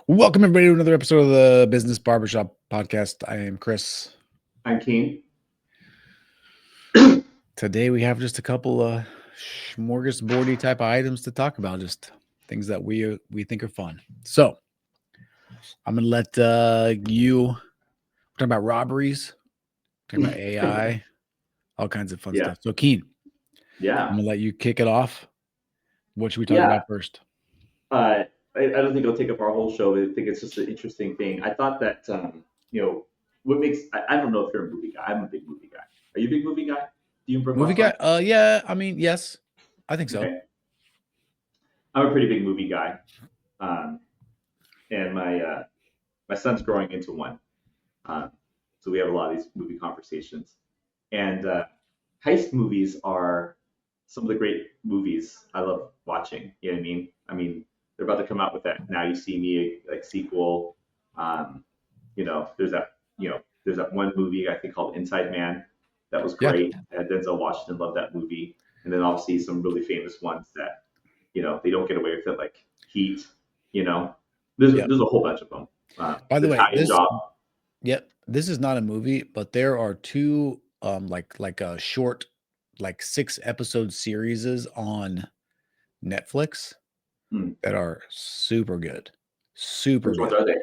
Welcome everybody to another episode of the Business Barbershop Podcast. I am Chris. I'm Keen. Today we have just a couple of smorgasbordy type of items to talk about, just things that we think are fun. So I'm gonna let you talk about robberies, talk about AI, all kinds of fun Yeah. stuff. So Keen, I'm Yeah. gonna let you kick it off. What should we talk Yeah. about first? I don't think it'll take up our whole show. I think it's just an interesting thing. I thought that, what makes, I don't know if you're a movie guy. I'm a big movie guy. Are you a big movie guy? Do you Movie watch guy? much? Yeah. I mean, yes, I think so. Okay. I'm a pretty big movie guy. And my son's growing into one. So we have a lot of these movie conversations. And heist movies are some of the great movies I love watching. You know what I mean? I mean, they're about to come out with that Now You See Me like sequel. There's that one movie I think called Inside Man that was Yeah. great. And Denzel Washington loved that movie. And then obviously some really famous ones that they don't get away with it, like Heat. There's a whole bunch of them. By the way, Italian Job. Yep, this is not a movie, but there are two like a short, like 6 episode series on Netflix that are super good. Super Which ones good. are they?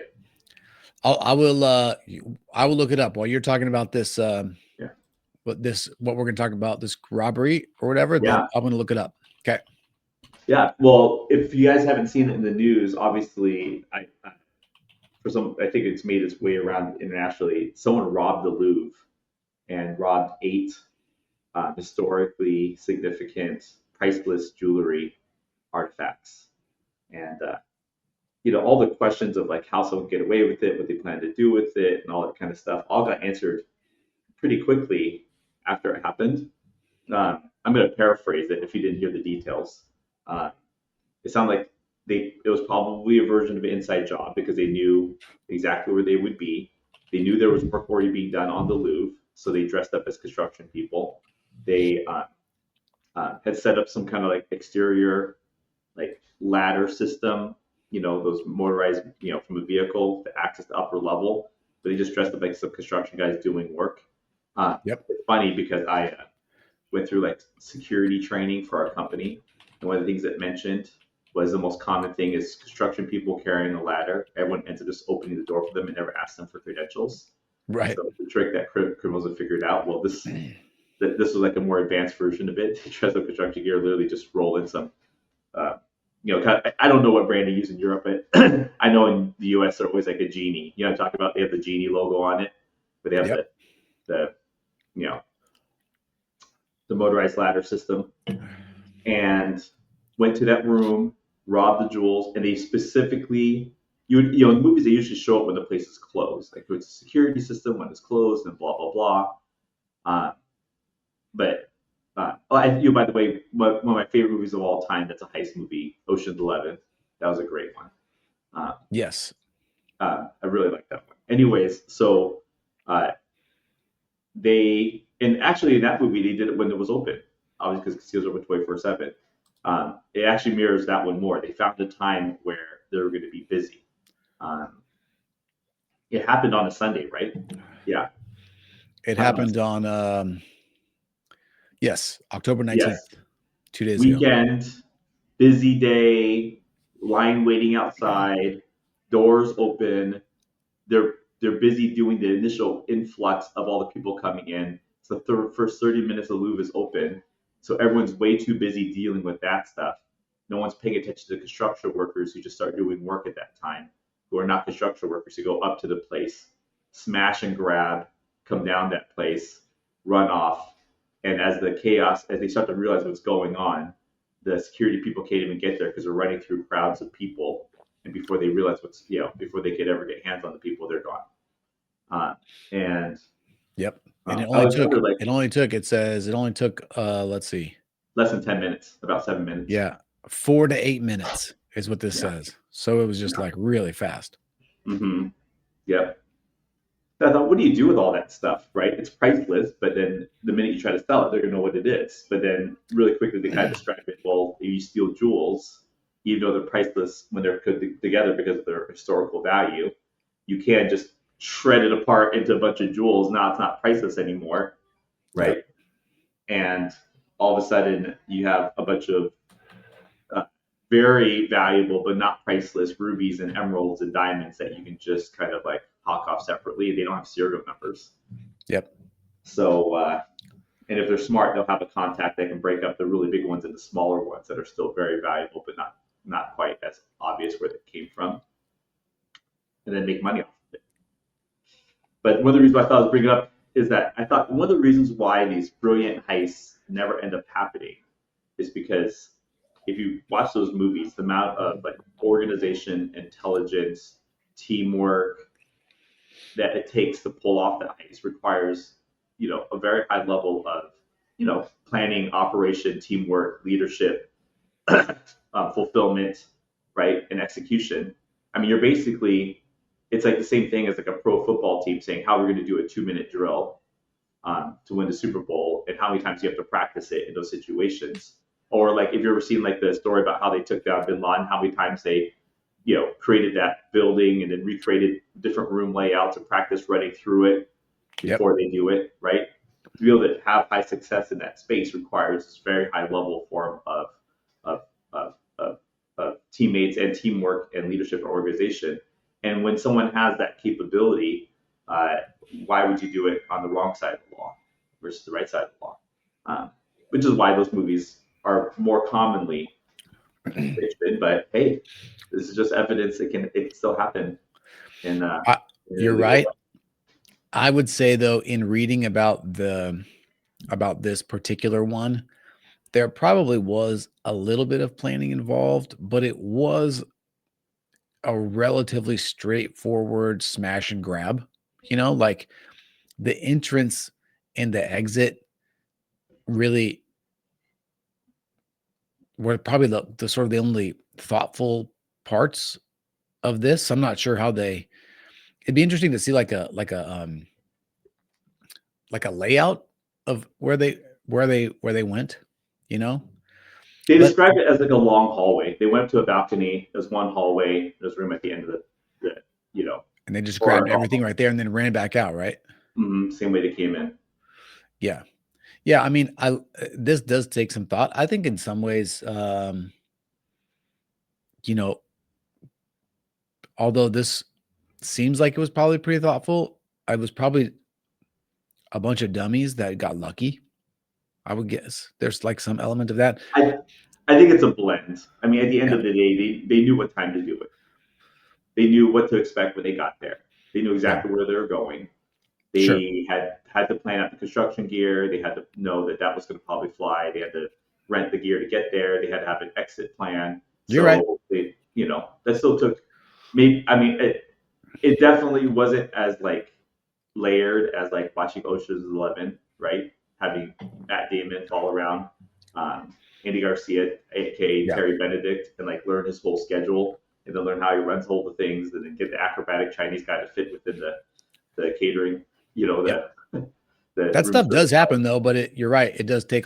I will look it up while you're talking about this what we're gonna talk about, this robbery or whatever. Yeah. Then I'm gonna look it up. Okay. Yeah. Well, if you guys haven't seen it in the news, obviously, I think it's made its way around internationally. Someone robbed the Louvre and robbed 8 historically significant, priceless jewelry artifacts, and all the questions of like how someone get away with it, what they plan to do with it, and all that kind of stuff, all got answered pretty quickly after it happened. I'm going to paraphrase it if you didn't hear the details. It sounded like it was probably a version of an inside job because they knew exactly where they would be. They knew there was work already being done on the Louvre, so they dressed up as construction people. They had set up some kind of like exterior, like ladder system, those motorized, from a vehicle to access the upper level. But they just dressed up like some construction guys doing work. Yep. It's funny because I went through like security training for our company, and one of the things it mentioned was the most common thing is construction people carrying a ladder. Everyone ends up just opening the door for them and never ask them for credentials. Right. So the trick that criminals have figured out, well, this was like a more advanced version of it. They dress up construction gear, literally just roll in some, I don't know what brand they use in Europe, but I know in the US they're always like a genie. I'm talking about, they have the genie logo on it, but they have the motorized ladder system, and went to that room, robbed the jewels, and they specifically, in movies they usually show it when the place is closed, like it's a security system when it's closed and blah blah blah. By the way, one of my favorite movies of all time that's a heist movie, Ocean's 11. That was a great one. Yes. I really like that one. Anyways, so and actually in that movie they did it when it was open, obviously because casinos are open 24/7. It actually mirrors that one more. They found a time where they were going to be busy. It happened on a Sunday, right? Yeah. It happened on yes, October 19th. Yes. 2 days ago. Weekend, busy day, line waiting outside, doors open. They're busy doing the initial influx of all the people coming in. So the first 30 minutes the Louvre is open. So everyone's way too busy dealing with that stuff. No one's paying attention to the construction workers who just start doing work at that time, who are not construction workers, who go up to the place, smash and grab, come down that place, run off. And as they start to realize what's going on, the security people can't even get there because they're running through crowds of people. And before they realize before they could ever get hands on the people, they're gone. Yep. And it only took let's see, less than 10 minutes, about 7 minutes. Yeah, 4 to 8 minutes is what this says. So it was just like really fast. Mm-hmm. Yep. So I thought, what do you do with all that stuff, right? It's priceless, but then the minute you try to sell it, they're gonna know what it is. But then really quickly they kind of describe it. Well, you steal jewels, even though they're priceless when they're put together because of their historical value. You can't just shred it apart into a bunch of jewels. Now it's not priceless anymore, Yep. right? And all of a sudden you have a bunch of very valuable but not priceless rubies and emeralds and diamonds that you can just kind of like hawk off separately. They don't have serial numbers. Yep. So, and if they're smart, they'll have a contact that can break up the really big ones into smaller ones that are still very valuable, but not quite as obvious where they came from, and then make money off of it. But one of the reasons why I thought I was bringing it up is that I thought one of the reasons why these brilliant heists never end up happening is because if you watch those movies, the amount of like organization, intelligence, teamwork that it takes to pull off that heist requires, a very high level of, planning, operation, teamwork, leadership, fulfillment, right, and execution. I mean, it's like the same thing as like a pro football team saying how we're going to do a 2-minute drill to win the Super Bowl, and how many times you have to practice it in those situations. Or like if you ever seen like the story about how they took down Bin Laden, how many times they, created that building and then recreated different room layouts and practice running through it before they do it, right? To be able to have high success in that space requires this very high level form of, of, of, of teammates and teamwork and leadership and organization. And when someone has that capability, why would you do it on the wrong side of the law versus the right side of the law? Which is why those movies are more commonly fiction. But hey, this is just evidence it can still happen. And you're right. I would say though, in reading about this particular one, there probably was a little bit of planning involved, but it was a relatively straightforward smash and grab. Like the entrance and the exit really were probably the sort of the only thoughtful parts of this. I'm not sure how it'd be interesting to see like a layout of where they went, you know? They But described it as like a long hallway. They went up to a balcony. There's one hallway. There's room at the end of the and they just grabbed everything right there and then ran back out, right? Same way they came in. Yeah. Yeah, I mean, this does take some thought. I think in some ways, although this seems like it was probably pretty thoughtful, I was probably a bunch of dummies that got lucky. I would guess there's like some element of that. I think it's a blend. I mean, at the end of the day, they knew what time to do it. They knew what to expect when they got there. They knew exactly where they were going. They had to plan out the construction gear. They had to know that was going to probably fly. They had to rent the gear to get there. They had to have an exit plan. You're right. They, that still took. Maybe I mean, it definitely wasn't as like layered as like watching Ocean's 11, right? Having Matt Damon fall around, Andy Garcia, aka Terry Benedict, and like learn his whole schedule, and then learn how he runs all the things, and then get the acrobatic Chinese guy to fit within the catering. That stuff does happen though, but you're right. It does take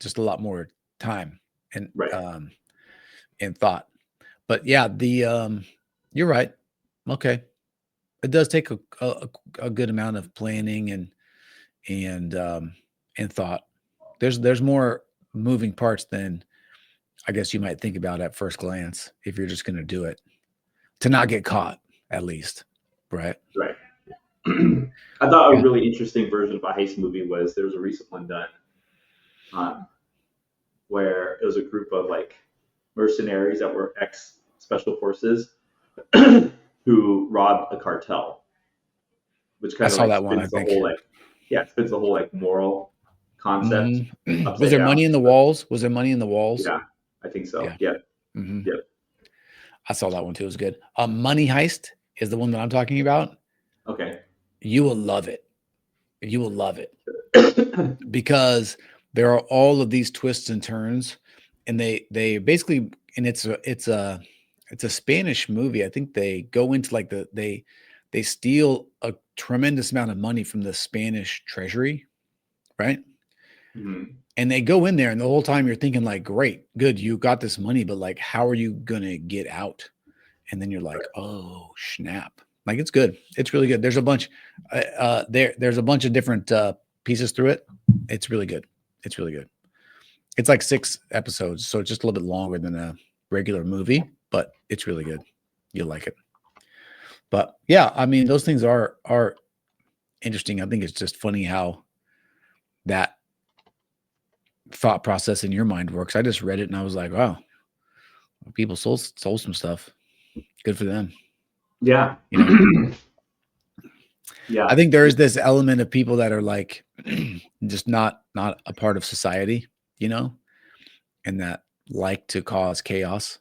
just a lot more time and and thought. But yeah, you're right. Okay, it does take a good amount of planning and thought. There's more moving parts than I guess you might think about at first glance if you're just going to do it to not get caught, at least, right? Right. I thought a really interesting version of a heist movie was there was a recent one done where it was a group of like mercenaries that were ex special forces who robbed a cartel, which kind of saw that one. I think spins the whole like moral concept. Was there money in the walls? Was there money in the walls? Yeah, I think so. Yeah. Yep. I saw that one too. It was good. Money Heist is the one that I'm talking about. Okay. You will love it. You will love it because there are all of these twists and turns, and they basically, and it's a Spanish movie. I think they go into like they steal a tremendous amount of money from the Spanish treasury, right? Mhm. And they go in there, and the whole time you're thinking like, great, good, you got this money, but like, how are you gonna get out? And then you're like, oh snap! Like it's good. It's really good. There's a bunch. There's a bunch of different pieces through it. It's really good. It's really good. It's like 6 episodes, so it's just a little bit longer than a regular movie, but it's really good. You'll like it. But yeah, I mean, those things are interesting. I think it's just funny how that thought process in your mind works. I just read it and I was like, wow, people sold some stuff. Good for them. Yeah. You know, Yeah. I think there is this element of people that are like just not a part of society, you know, and that like to cause chaos.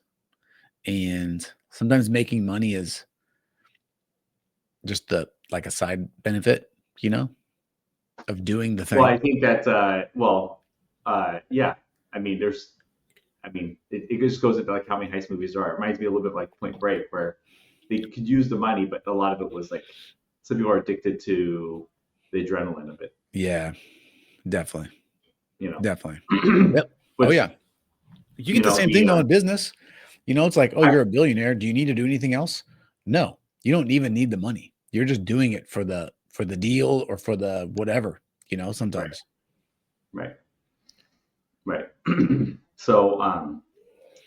And sometimes making money is just the like a side benefit, you know, of doing the Well, thing. I think that yeah. I mean, it just goes into like how many heist movies there are. It reminds me a little bit of like Point Break, where they could use the money, but a lot of it was like some people are addicted to the adrenaline of it, Yeah, definitely. you know. Definitely. Yep. Oh Which yeah. You get the same the thing though in business. You know, it's like, oh, I, you're a billionaire. Do you need to do anything else? No, you don't even need the money. You're just doing it for the deal or for the whatever, you know, right, sometimes. right, right. So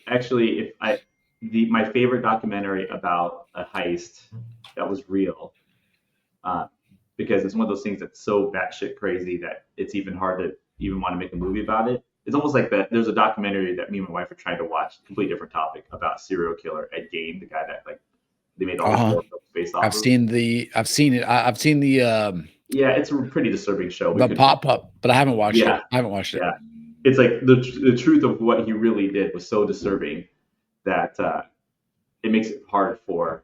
actually, if I the my favorite documentary about a heist that was real, uh, because it's one of those things that's so batshit crazy that it's even hard to even want to make a movie about it. It's almost like that. There's a documentary that me and my wife are trying to watch, completely different topic, about serial killer Ed Gein, the guy that like they made all these Uh-huh. horror films based off of. I've seen it. I've seen Yeah, it's a pretty disturbing show. We the could, pop-up, but I haven't watched it. yeah, I haven't watched it. yeah. It's like the truth of what he really did was so disturbing that it makes it hard for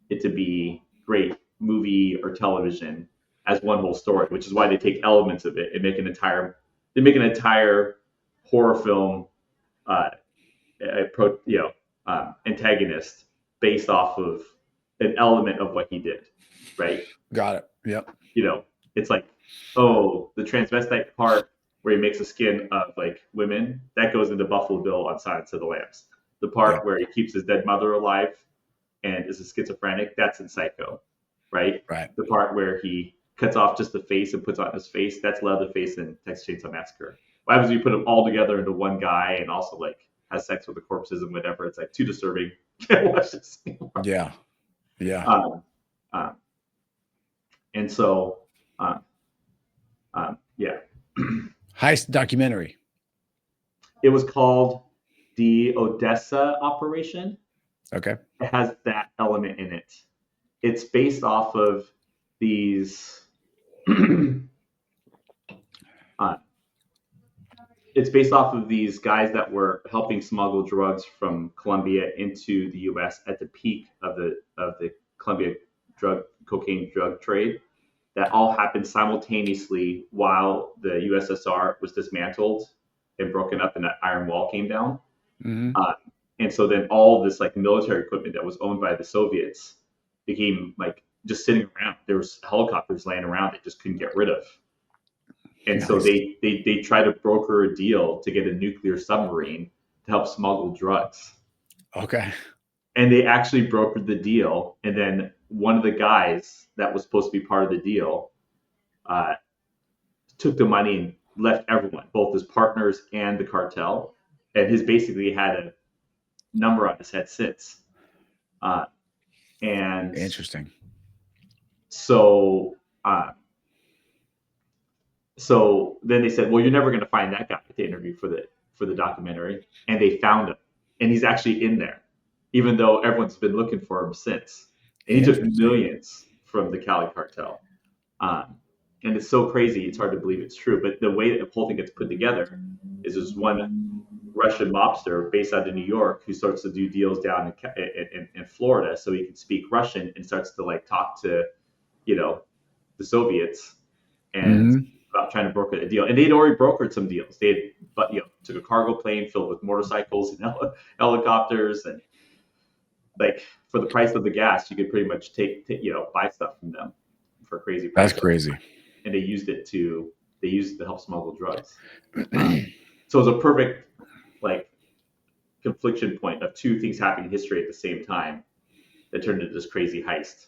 it to be great movie or television as one whole story, which is why they take elements of it and make an entire horror film uh, antagonist based off of an element of what he did, right? Got it. Yep. You know, it's like, oh, the transvestite part where he makes a skin of like women that goes into Buffalo Bill on Silence of the Lambs. The part Yep. where he keeps his dead mother alive and is a schizophrenic, that's in Psycho, right? Right. The part where he cuts off just the face and puts on his face, that's Leatherface in Texas Chainsaw Massacre. What happens when you put them all together into one guy and also like has sex with the corpses and whatever? It's like too disturbing. Can't watch this anymore. Yeah. Yeah. Um, um, and so, um, yeah, Heist documentary. it was called the Odessa Operation. Okay. It has that element in it. It's based off of these uh, it's based off of these guys that were helping smuggle drugs from Colombia into the U.S. at the peak of the Colombia cocaine drug trade. That all happened simultaneously while the USSR was dismantled and broken up, and that Iron Wall came down. Mm-hmm. Uh, and so then all this like military equipment that was owned by the Soviets became like just sitting around. There was helicopters laying around they just couldn't get rid of. And so Nice. they try to broker a deal to get a nuclear submarine to help smuggle drugs. Okay. And they actually brokered the deal. And then one of the guys that was supposed to be part of the deal uh, took the money and left everyone, both his partners and the cartel. And his basically had a number on his head since. Uh, and Interesting. so uh, so then they said, well, you're never going to find that guy to interview for the documentary, and they found him, and he's actually in there, even though everyone's been looking for him since. And he took Interesting. millions from the Cali cartel, um, and it's so crazy, it's hard to believe it's true. But the way that the whole thing gets put together is there's one Russian mobster based out of New York who starts to do deals down in Florida, so he can speak Russian and starts to like talk to, you know, the Soviets and Mm-hmm. about trying to broker a deal. And they'd already brokered some deals. They had, but took a cargo plane filled with motorcycles and helicopters, and like for the price of the gas, you could pretty much buy stuff from them for crazy That's prices. crazy. And they used it to they used it to help smuggle drugs. So it's a perfect like confliction point of two things happening in history at the same time that turned into this crazy heist.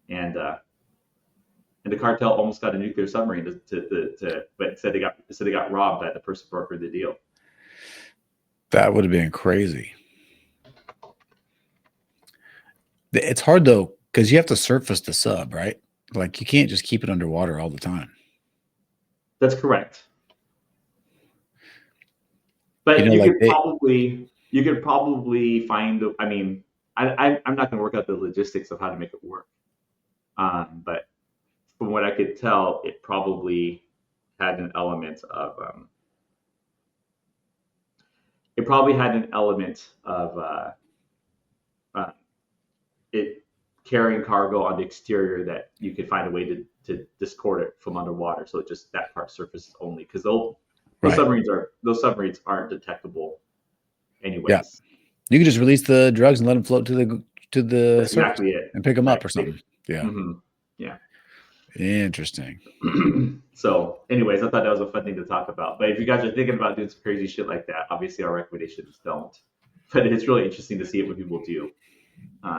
And the cartel almost got a nuclear submarine but instead they got robbed by the person brokering the deal. That would have been crazy. It's hard though, because you have to surface the sub, right? Like you can't just keep it underwater all the time. That's correct. But you could probably find. I mean, I'm not going to work out the logistics of how to make it work. But from what I could tell, it probably had an element of. It probably had an element of it carrying cargo on the exterior that you could find a way to discord it from underwater. So it just that part surfaces only because those submarines aren't detectable anyways. Yeah. You could just release the drugs and let them float to the That's exactly it. and pick them up or something. Yeah. Mm-hmm. Yeah. Interesting. So, anyways, I thought that was a fun thing to talk about. But if you guys are thinking about doing some crazy shit like that, obviously our recommendations don't. But it's really interesting to see it when people do.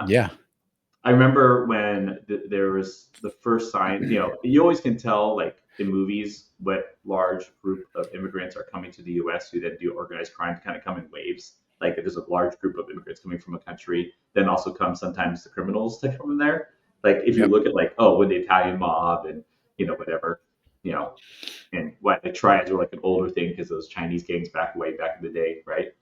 Yeah. I remember when there was the first sign. You always can tell, like in movies, what large group of immigrants are coming to the U.S. who then do organized crime, kind of come in waves. Like if there's a large group of immigrants coming from a country, then also come sometimes the criminals that come in there. Like if you look at when the Italian mob and whatever, and what the triads were like an older thing because those Chinese gangs way back in the day, right?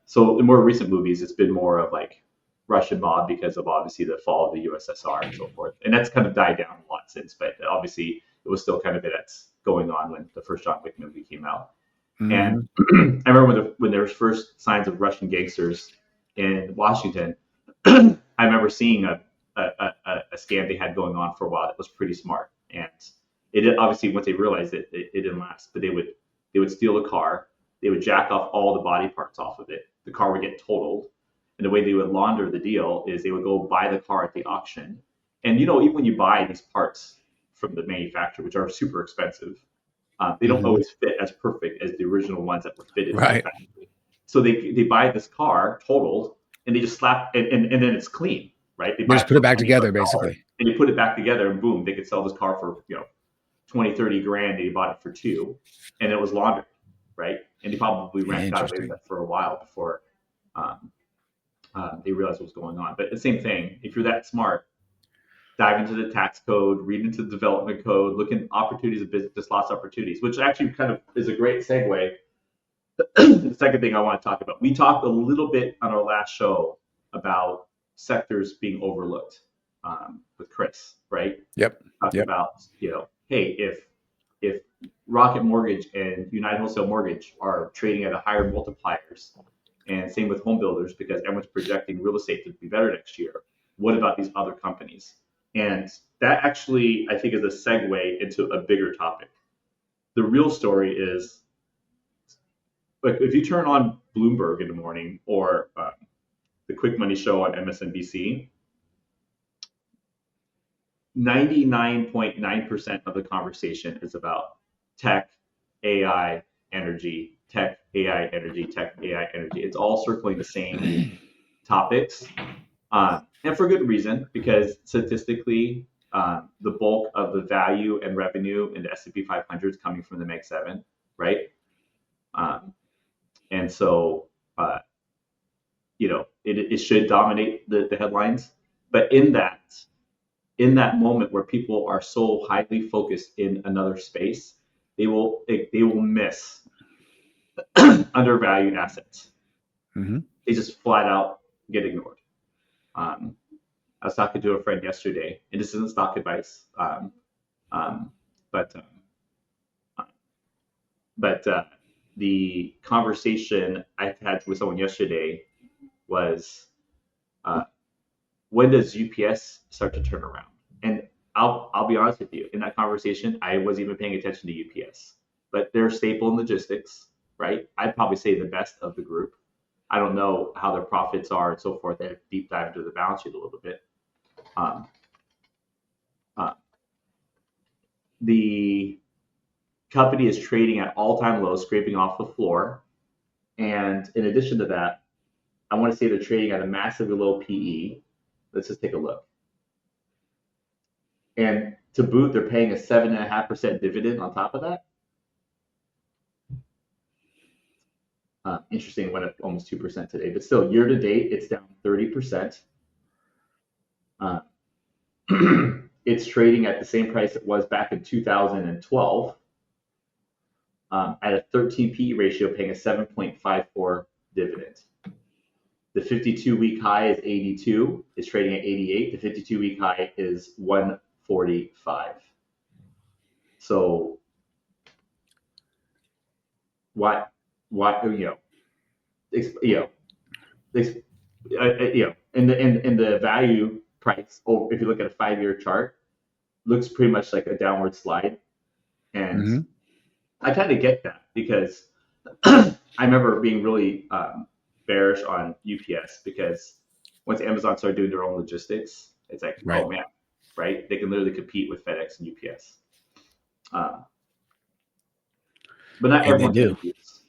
So in more recent movies, it's been more of like Russian mob because of obviously the fall of the USSR and so forth, and that's kind of died down a lot since. But obviously, it was still kind of that's going on when the first John Wick movie came out. Mm-hmm. And I remember when there was first signs of Russian gangsters in Washington. I remember seeing a scam they had going on for a while that was pretty smart, and it obviously once they realized it didn't last. But they would steal a car, they would jack off all the body parts off of it. The car would get totaled, and the way they would launder the deal is they would go buy the car at the auction. And even when you buy these parts from the manufacturer, which are super expensive, they don't always fit as perfect as the original ones that were fitted. Right. So they buy this car totaled, and they just slap, and then it's clean, right? They just put it back together, basically. And you put it back together, and boom, they could sell this car for 20, 30 grand. They bought it for $2 million, and it was laundered, right? And they probably got away with that for a while before they realized what was going on. But the same thing, if you're that smart, dive into the tax code, read into the development code, look at opportunities of business, just lots of opportunities, which actually kind of is a great segue. The second thing I want to talk about, we talked a little bit on our last show about sectors being overlooked with Chris, right? Yep. Talked about, hey, if Rocket Mortgage and United Wholesale Mortgage are trading at a higher multipliers, and same with home builders because everyone's projecting real estate to be better next year, what about these other companies? And that actually, I think, is a segue into a bigger topic. The real story is, like, if you turn on Bloomberg in the morning or the Quick Money Show on MSNBC, 99.9% of the conversation is about tech, AI, energy, tech, AI, energy, tech, AI, energy. It's all circling the same topics. And for good reason, because statistically, the bulk of the value and revenue in the S&P 500 is coming from the Mag 7, right? And so, it should dominate the headlines. But in that moment where people are so highly focused in another space, they will miss undervalued assets. Mm-hmm. They just flat out get ignored. I was talking to a friend yesterday, and this isn't stock advice, but the conversation I had with someone yesterday was, when does UPS start to turn around? And I'll be honest with you, in that conversation, I wasn't even paying attention to UPS, but they're staple in logistics, right? I'd probably say the best of the group. I don't know how their profits are and so forth. They have deep dive into the balance sheet a little bit. the company is trading at all-time lows, scraping off the floor. And in addition to that, I want to say they're trading at a massively low PE. Let's just take a look. And to boot, they're paying a 7.5% dividend on top of that. Interesting, it went up almost 2% today, but still, year to date, it's down 30%. It's trading at the same price it was back in 2012 at a 13 PE ratio, paying a 7.54 dividend. The 52-week high is 82. It's trading at 88. The 52-week high is 145. So why and the value price, if you look at a 5-year chart, looks pretty much like a downward slide. And Mm-hmm. I kind of get that because I remember being really bearish on UPS because once Amazon started doing their own logistics, it's like, Right. oh man, right? They can literally compete with FedEx and UPS. But not And they everyone's do. going to use.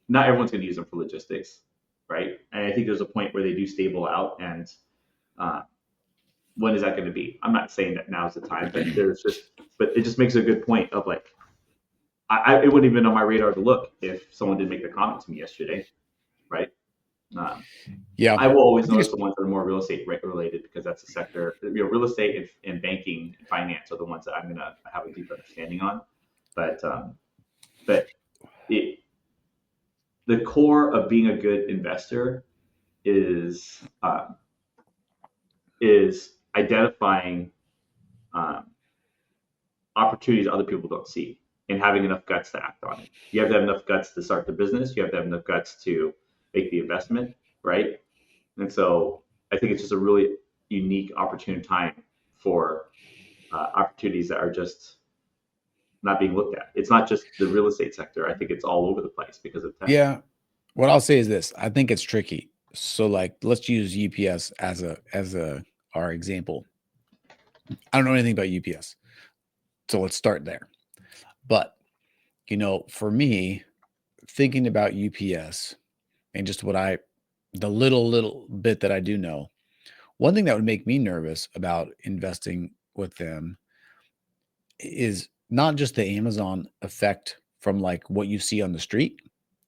Not everyone's going to use them for logistics, right? And I think there's a point where they do stable out, and when is that going to be? I'm not saying that now's the time, but it just makes a good point of like, it wouldn't even on my radar to look if someone did make the comment to me yesterday, right? Yeah. I will always I think notice it's, the ones that are more real estate related because that's a sector. Real estate and banking and finance are the ones that I'm gonna have a deep understanding on. But it, the core of being a good investor is identifying um, opportunities other people don't see and having enough guts to act on it. You have to have enough guts to start the business. You have to have enough guts to make the investment, right? And so I think it's just a really unique, opportune time for opportunities that are just not being looked at. It's not just the real estate sector. I think it's all over the place because of tech. yeah. What I'll say is this: I think it's tricky. So, like, let's use UPS as a our example. I don't know anything about UPS, so let's start there. But for me, thinking about UPS and just the little bit that I do know, one thing that would make me nervous about investing with them is not just the Amazon effect from like what you see on the street.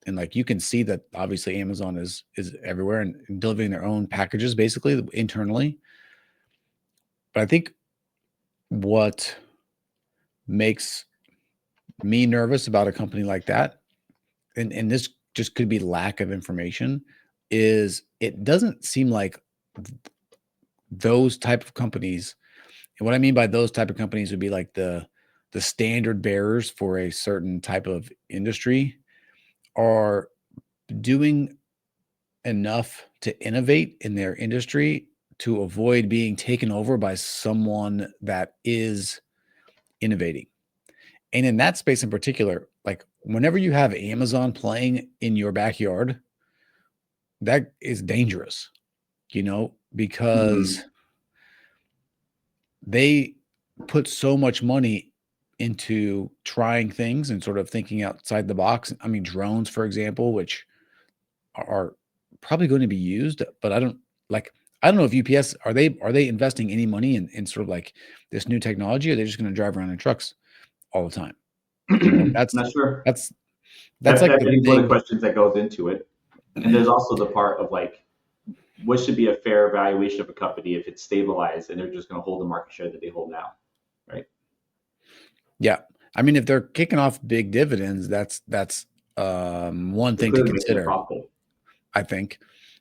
And like you can see that obviously Amazon is everywhere and delivering their own packages basically internally. But I think what makes me nervous about a company like that, and this just could be lack of information, is it doesn't seem like those type of companies. And what I mean by those type of companies would be like the standard bearers for a certain type of industry are doing enough to innovate in their industry to avoid being taken over by someone that is innovating. And in that space in particular, like whenever you have Amazon playing in your backyard, that is dangerous, Mm-hmm. because they put so much money into trying things and sort of thinking outside the box. I mean, drones, for example, which are probably going to be used, but I don't know if UPS are they investing any money in sort of like this new technology, or are they just going to drive around in trucks all the time? That's Not sure. that's that's That, like that the begs one of the thing. questions that goes into it. And there's also the part of like, what should be a fair valuation of a company if it's stabilized and they're just going to hold the market share that they hold now, right? Yeah. I mean, if they're kicking off big dividends, that's one They're thing to clearly making a consider, profit. I think.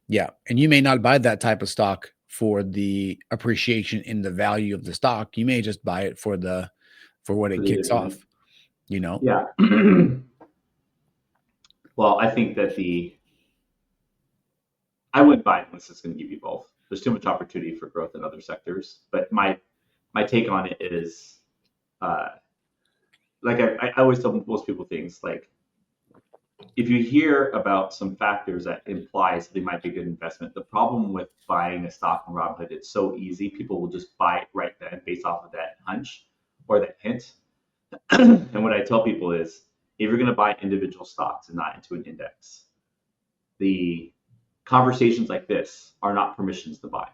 Yeah. And you may not buy that type of stock for the appreciation in the value of the stock. You may just buy it for what For it the kicks dividend. off. Yeah. Well, I think that I wouldn't buy it unless it's going to give you both. There's too much opportunity for growth in other sectors. But my take on it is, uh, like I always tell most people things like, if you hear about some factors that implies they might be a good investment, the problem with buying a stock in Robinhood, it's so easy. People will just buy it right then based off of that hunch or that hint. And what I tell people is, if you're going to buy individual stocks and not into an index, the conversations like this are not permissions to buy.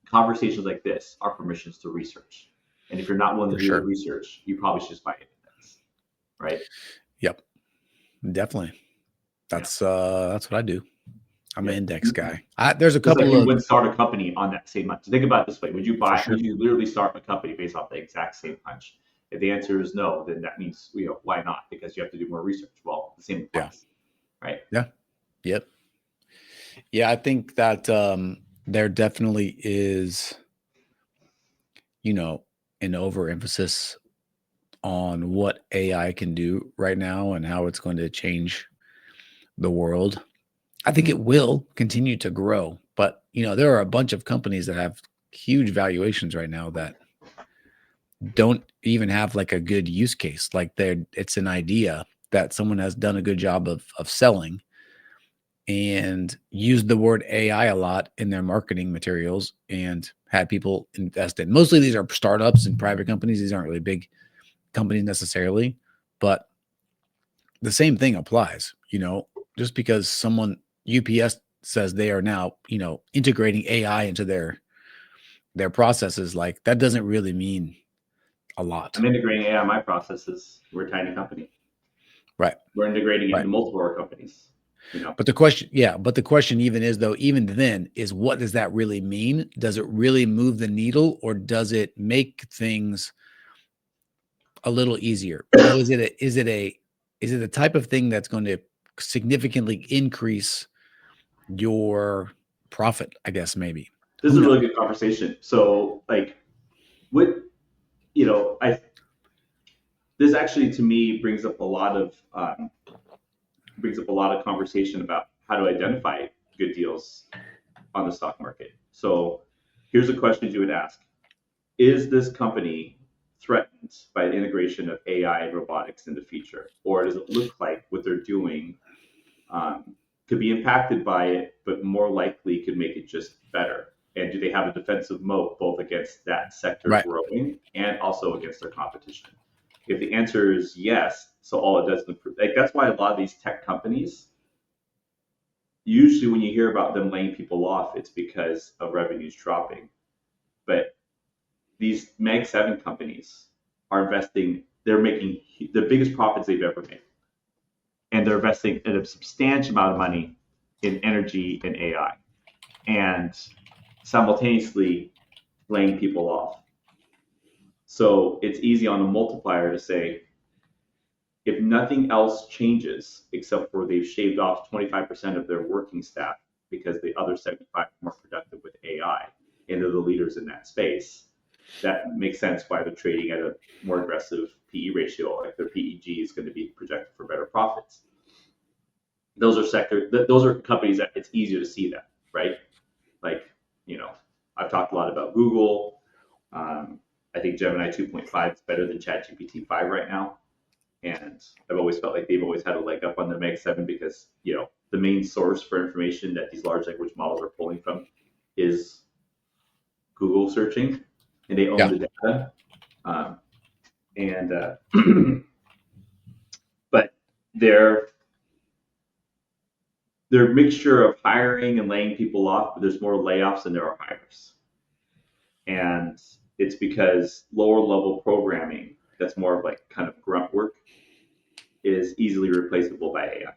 Conversations like this are permissions to research. And if you're not willing For to do the sure. research, you probably should just buy an index, right? Yep. Definitely. Yeah. That's what I do. I'm an Yeah. index guy. There's a Just like couple you of, wouldn't start a company on that same hunch. Think about it this way: Would you for buy? sure. Would you literally start a company based off the exact same hunch? If the answer is no, then that means why not? Because you have to do more research. Well, the same Yeah. applies, right? Yeah. Yep. Yeah. I think that there definitely is, an overemphasis on what AI can do right now and how it's going to change the world. I think it will continue to grow, but there are a bunch of companies that have huge valuations right now that don't even have like a good use case. Like it's an idea that someone has done a good job of selling and used the word AI a lot in their marketing materials and had people invest in. Mostly these are startups and private companies. These aren't really big companies necessarily, but the same thing applies, just because someone UPS says they are now, integrating AI into their processes, like that doesn't really mean a lot. I'm integrating AI in my processes. We're a tiny company. Right. We're integrating it Right. into multiple of our companies. But the question even is though, even then is what does that really mean? Does it really move the needle or does it make things a little easier? Is it a type of thing that's going to significantly increase your profit, I guess maybe. This is Who a knows? really good conversation. So, like, what I this actually to me brings up a lot of conversation about how to identify good deals on the stock market. So, here's a question you would ask: Is this company threatened by the integration of AI and robotics in the future, or does it look like what they're doing could be impacted by it, but more likely could make it just better? And do they have a defensive moat both against that sector Right. growing and also against their competition? If the answer is yes, so all it does is improve. Like that's why a lot of these tech companies, usually when you hear about them laying people off, it's because of revenues dropping. But these Mag 7 companies are investing, they're making the biggest profits they've ever made. And they're investing in a substantial amount of money in energy and AI and simultaneously laying people off. So it's easy on a multiplier to say, if nothing else changes except for they've shaved off 25% of their working staff because the other 75 are more productive with AI and they're the leaders in that space, that makes sense why they're trading at a more aggressive PE ratio. Like their PEG is going to be projected for better profits. Those are companies that it's easier to see that, right? Like, I've talked a lot about Google. I think Gemini 2.5 is better than ChatGPT 5 right now. And I've always felt like they've always had a leg up on the Meg 7 because, the main source for information that these large language models are pulling from is Google searching, and they own Yeah. the data. And but their mixture of hiring and laying people off, but there's more layoffs than there are hires. And it's because lower level programming that's more of like kind of grunt work is easily replaceable by AI.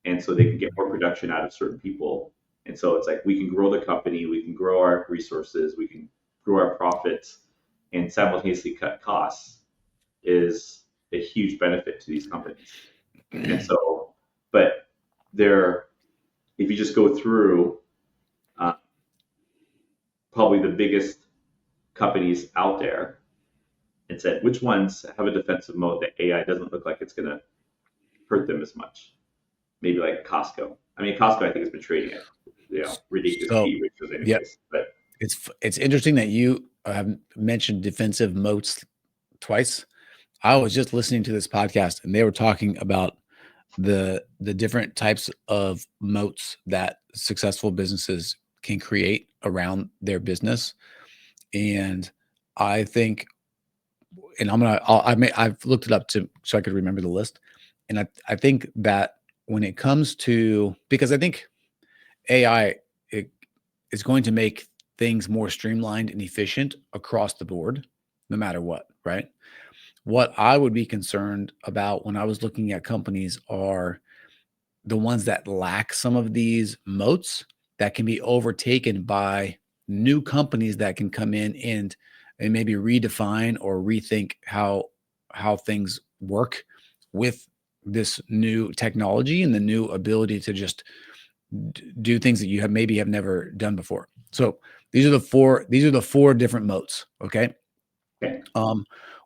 And so they can get more production out of certain people. And so it's like we can grow the company, we can grow our resources, we can grow our profits, and simultaneously cut costs is a huge benefit to these companies. And so, but they're, if you just go through uh, probably the biggest companies out there and said which ones have a defensive moat that AI doesn't look like it's going to hurt them as much. Maybe like Costco. I mean, Costco I think has been trading at ridiculous So, PE ratios yeah, anyways. But it's interesting that you have mentioned defensive moats twice. I was just listening to this podcast and they were talking about the different types of moats that successful businesses can create around their business. And I think and I've looked it up so I could remember the list, and I think that when it comes to, because I think AI is going to make things more streamlined and efficient across the board, no matter what, right? What I would be concerned about when I was looking at companies are the ones that lack some of these moats that can be overtaken by new companies that can come in and maybe redefine or rethink how things work with this new technology and the new ability to just do things that you have never done before. So these are the four different moats. Okay. Okay.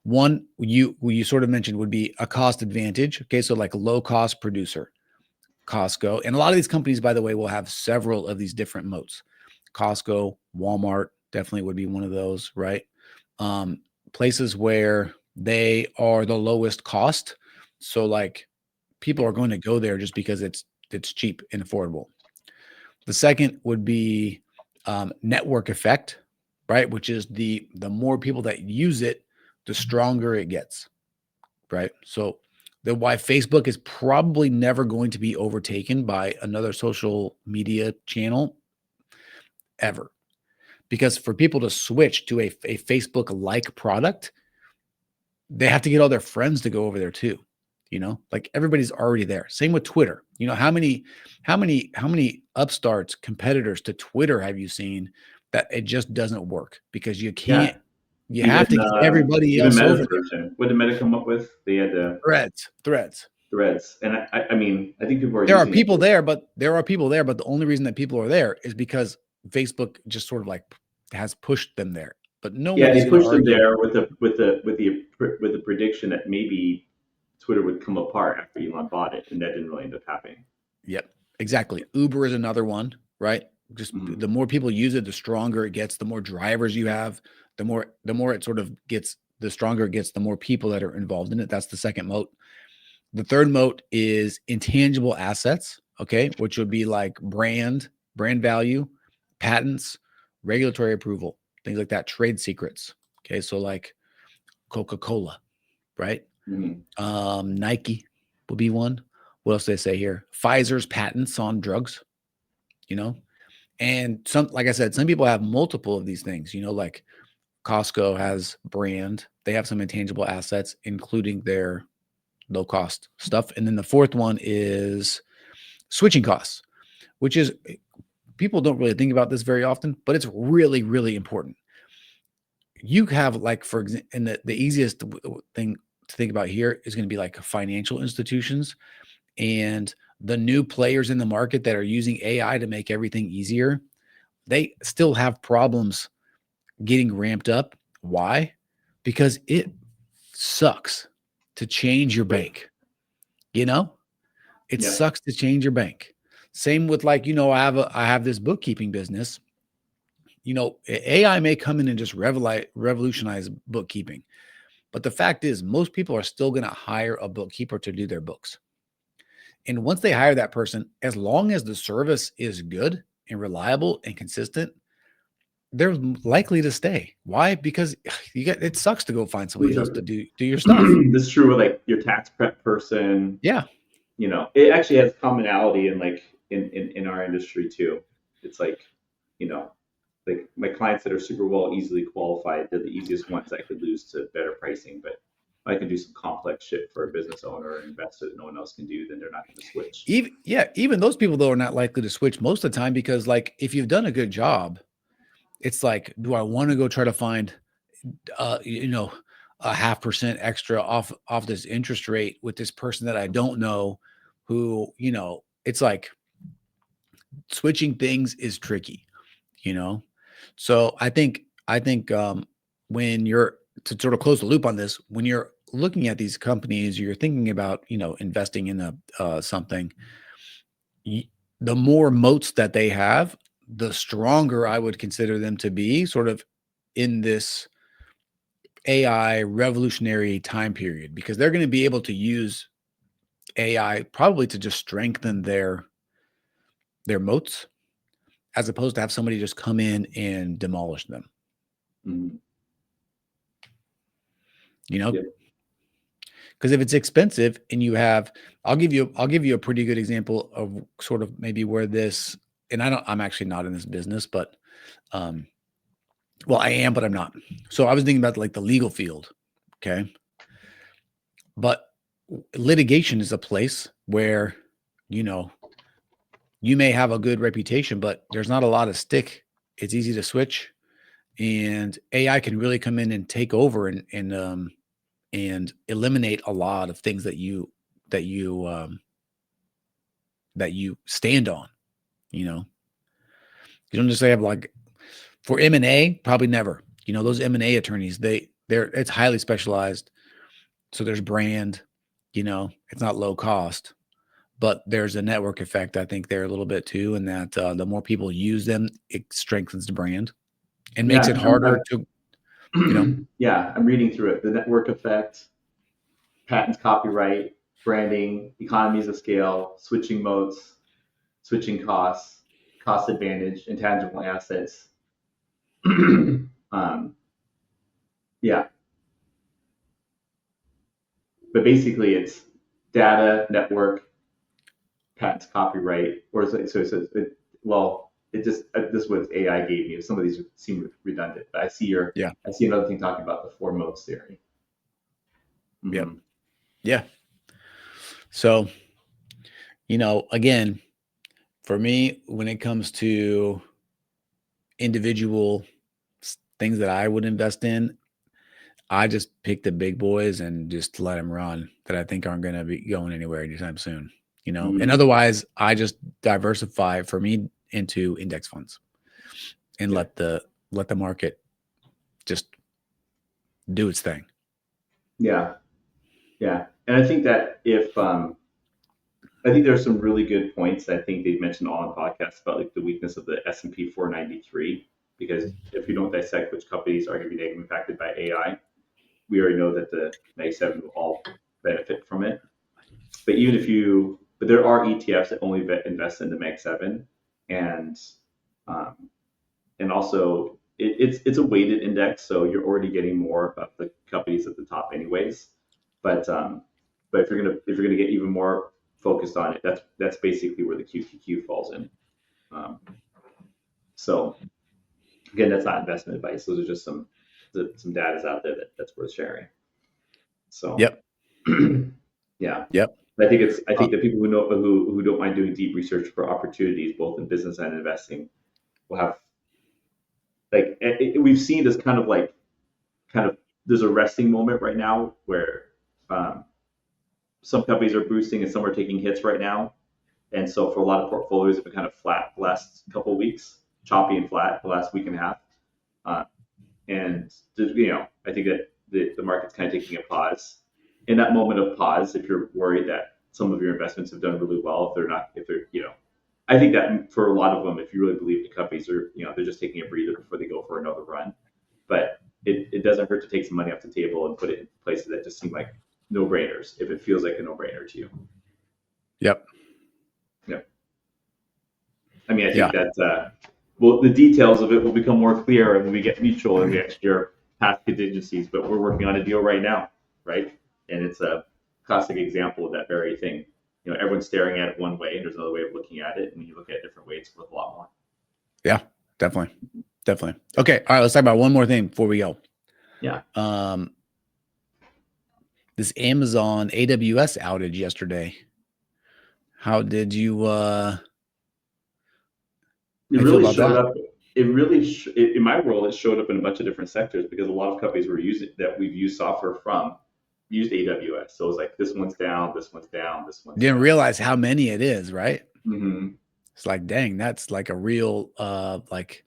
One you sort of mentioned would be a cost advantage. Okay. So like a low cost producer, Costco, and a lot of these companies, by the way, will have several of these different moats. Costco, Walmart definitely would be one of those, right? Places where they are the lowest cost. So like people are going to go there just because it's cheap and affordable. The second would be network effect, right? Which is the more people that use it, the stronger it gets, right? So the why Facebook is probably never going to be overtaken by another social media channel ever. Because for people to switch to a Facebook like product, they have to get all their friends to go over there too. Like everybody's already there. Same with Twitter. How many upstarts competitors to Twitter have you seen that it just doesn't work because you Yeah. can't, you Even have to get everybody even else over Meta's there. version. What did Meta come up with? They had the Threads. threads, and I mean, I think people are There are using it. people there, but the only reason that people are there is because Facebook just sort of like has pushed them there. But no Yeah, one is they going to pushed them argue. there with the prediction that maybe Twitter would come apart after Elon bought it, and that didn't really end up happening. Yep, exactly. Uber is another one, right? Just Mhm. the more people use it, the stronger it gets. The more drivers you have, the more it sort of gets. The stronger it gets, the more people that are involved in it. That's the second moat. The third moat is intangible assets, okay, which would be like brand value, patents, regulatory approval, things like that, trade secrets. Okay, so like Coca-Cola, right? Mhm. Nike will be one. What else do they say here? Pfizer's patents on drugs, you know, and some, like I said, some people have multiple of these things, like Costco has brand, they have some intangible assets, including their low cost stuff. And then the fourth one is switching costs, which is people don't really think about this very often, but it's really, really important. You have like, for example, and the easiest thing to think about here is going to be like financial institutions and the new players in the market that are using AI to make everything easier. They still have problems getting ramped up. Why? Because it sucks to change your bank. You know, it Yeah. sucks to change your bank. Same with like, I have this bookkeeping business. AI may come in and just revolutionize bookkeeping. But the fact is, most people are still going to hire a bookkeeper to do their books. And once they hire that person, as long as the service is good and reliable and consistent, they're likely to stay. Why? Because it sucks to go find somebody else to do your stuff. This is true with like your tax prep person. Yeah. It actually has commonality in like in our industry too. It's like, you know, like my clients that are super well easily qualified, they're the easiest ones I could lose to better pricing. But if I can do some complex shit for a business owner or investor that no one else can do, then they're not going to switch. Even those people though are not likely to switch most of the time because like if you've done a good job, it's like, do I want to go try to find uh you know a 0.5% extra off this interest rate with this person that I don't know who, it's like switching things is tricky, you know? So I think when you're to sort of close the loop on this, when you're looking at these companies, you're thinking about, investing in a something, y- the more moats that they have, the stronger I would consider them to be sort of in this AI revolutionary time period because they're going to be able to use AI probably to just strengthen their moats as opposed to have somebody just come in and demolish them. Mm-hmm. you know, Yep. because if it's expensive and you have, I'll give you a pretty good example of sort of maybe where this, and I'm actually not in this business, but well, I am, but I'm not. So I was thinking about like the legal field. Okay. But litigation is a place where, you know, you may have a good reputation, but there's not a lot of stick. It's easy to switch, and AI can really come in and take over and eliminate a lot of things that you that you stand on. You know, you don't just have like for M&A, probably never. You know, those M&A attorneys, they're it's highly specialized. So there's brand, you know, it's not low cost, but there's a network effect, I think, there a little bit too, and that the more people use them, it strengthens the brand and makes Yeah, it harder to, you know, yeah, I'm reading through it. The network effect, patents, copyright, branding, economies of scale, switching modes, switching costs, cost advantage, intangible assets. Yeah, but basically it's data, network, patents, copyright, or well, it just this is what AI gave me. Some of these seem redundant, but yeah, I see another thing talking about the four modes theory. yep, Mm-hmm. yeah. So, you know, again, for me, when it comes to individual things that I would invest in, I just pick the big boys and just let them run that I think aren't going to be going anywhere anytime soon, you know. And Mm-hmm. otherwise, I just diversify for me into index funds and Yeah. let the market just do its thing. Yeah. Yeah. And I think that if I think there's some really good points. I think they've mentioned all in podcasts about like the weakness of the S&P 493, because if you don't dissect which companies are going to be negatively impacted by AI, we already know that the Mag 7 will all benefit from it. But there are ETFs that only invest in the Mag 7, and um, and also it's a weighted index, so you're already getting more of the companies at the top anyways. But but if you're gonna get even more focused on it, that's basically where the QQQ falls in. Um, so again, that's not investment advice. Those are just some data out there that's worth sharing. So Yep. yeah, Yep. I Uh, think the people who don't mind doing deep research for opportunities both in business and investing will have like we've seen this kind of there's a resting moment right now where um, some companies are boosting and some are taking hits right now. And so for a lot of portfolios, have been kind of flat the last couple of weeks, choppy and flat the last week and a half. Uh, and I think that the market's kind of taking a pause. In that moment of pause, if you're worried that some of your investments have done really well, if they're, I think that for a lot of them, if you really believe the companies are, they're just taking a breather before they go for another run. But it doesn't hurt to take some money off the table and put it in places that just seem like no brainers if it feels like a no brainer to you. yep. Yeah. I mean, I Yeah. think that well, the details of it will become more clear when we get mutual and we actually are past contingencies. But we're working on a deal right now, right? And it's a classic example of that very thing. Everyone's staring at it one way, and there's another way of looking at it, and when you look at it different ways, it's worth a lot more. Yeah. Definitely. Definitely. Okay. All right. Let's talk about one more thing before we go. Yeah. This Amazon AWS outage yesterday. How did you It how you feel really about showed that? up. It really, in my world, it showed up in a bunch of different sectors because a lot of companies were using that we've used software from used AWS. So it was like this one's down, this one's down, this one's Didn't down. realize how many it is, right? Mm-hmm. It's like, dang, that's like a real like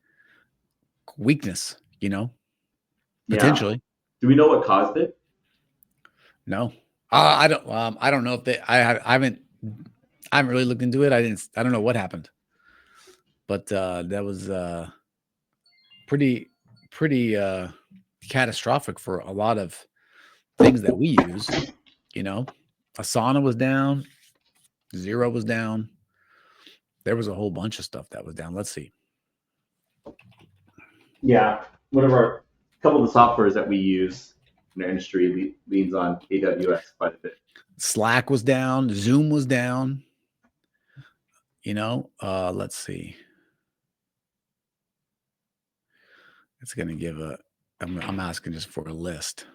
weakness, Yeah. potentially. Do we know what caused it? No. I don't know if I haven't really looked into it. I don't know what happened. But that was pretty pretty catastrophic for a lot of things that we use, you know. Asana was down, Zero was down. There was a whole bunch of stuff that was down. Let's see. Yeah. One of our couple of the softwares that we use. in our industry leans on AWS quite a bit. Slack was down. Zoom was down. Let's see. It's going to give I'm asking just for a list.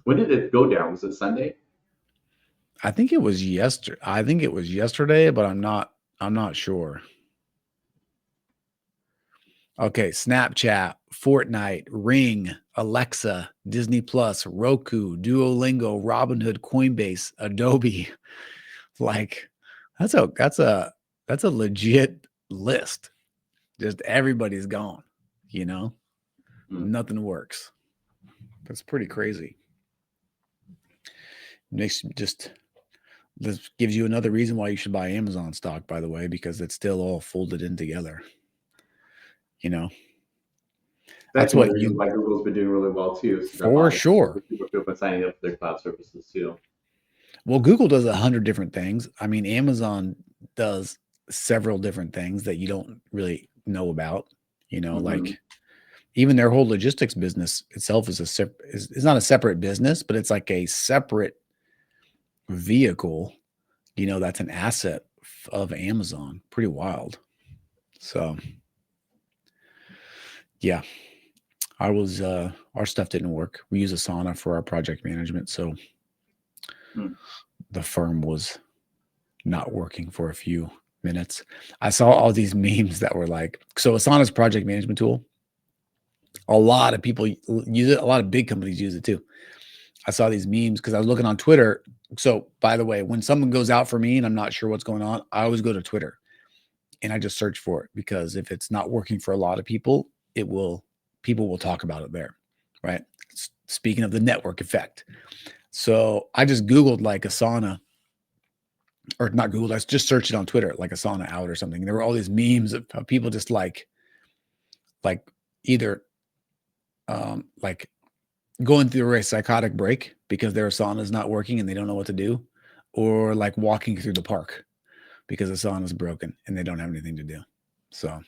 When did it go down? Was it Sunday? I think it was yesterday, but I'm not sure. Okay, Snapchat, Fortnite, Ring, Alexa, Disney Plus, Roku, Duolingo, Robinhood, Coinbase, Adobe. Like that's a legit list. Just everybody's gone, Nothing works. That's pretty crazy. This gives you another reason why you should buy Amazon stock, by the way, because it's still all folded in together. That's what why Google's been doing really well too. So for sure. People have been signing up for their cloud services too. Well, Google does 100 different things. I mean, Amazon does several different things that you don't really know about. Like even their whole logistics business itself is it's not a separate business, but it's like a separate vehicle. That's an asset of Amazon. Pretty wild. So, yeah. Our stuff didn't work. We use Asana for our project management, so the firm was not working for a few minutes. I saw all these memes that were like, so Asana's project management tool. A lot of people use it. A lot of big companies use it too. I saw these memes because I was looking on Twitter. So, by the way, when someone goes out for me and I'm not sure what's going on, I always go to Twitter and I just search for it, because if it's not working for a lot of people, people will talk about it there, right? Speaking of the network effect. So I just Googled like Asana, or not Googled, I just searched it on Twitter, like Asana out or something. There were all these memes of people just like either like going through a psychotic break because their Asana is not working and they don't know what to do, or like walking through the park because Asana is broken and they don't have anything to do. So